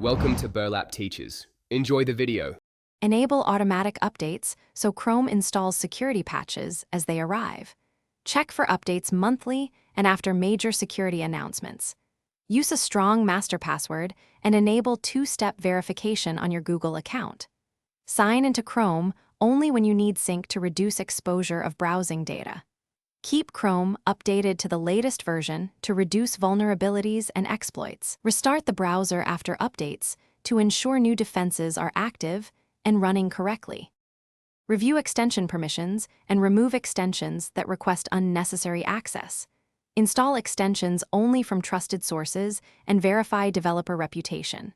Welcome to Burlap Teachers. Enjoy the video. Enable automatic updates so Chrome installs security patches as they arrive. Check for updates monthly and after major security announcements. Use a strong master password and enable two-step verification on your Google account. Sign into Chrome only when you need sync to reduce exposure of browsing data. Keep Chrome updated to the latest version to reduce vulnerabilities and exploits. Restart the browser after updates to ensure new defenses are active and running correctly. Review extension permissions and remove extensions that request unnecessary access. Install extensions only from trusted sources and verify developer reputation.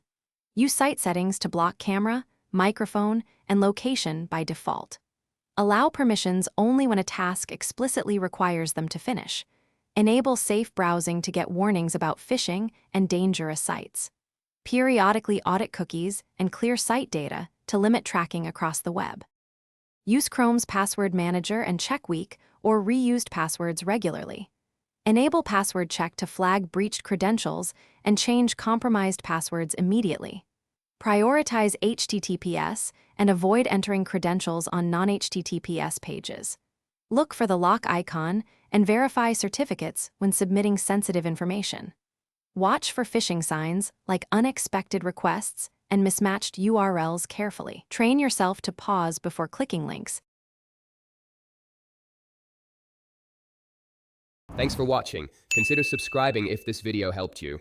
Use site settings to block camera, microphone, and location by default. Allow permissions only when a task explicitly requires them to finish. Enable safe browsing to get warnings about phishing and dangerous sites. Periodically audit cookies and clear site data to limit tracking across the web. Use Chrome's password manager and check weak or reused passwords regularly. Enable password check to flag breached credentials and change compromised passwords immediately. Prioritize HTTPS and avoid entering credentials on non-HTTPS pages. Look for the lock icon and verify certificates when submitting sensitive information. Watch for phishing signs like unexpected requests and mismatched URLs carefully. Train yourself to pause before clicking links. Thanks for watching. Consider subscribing if this video helped you.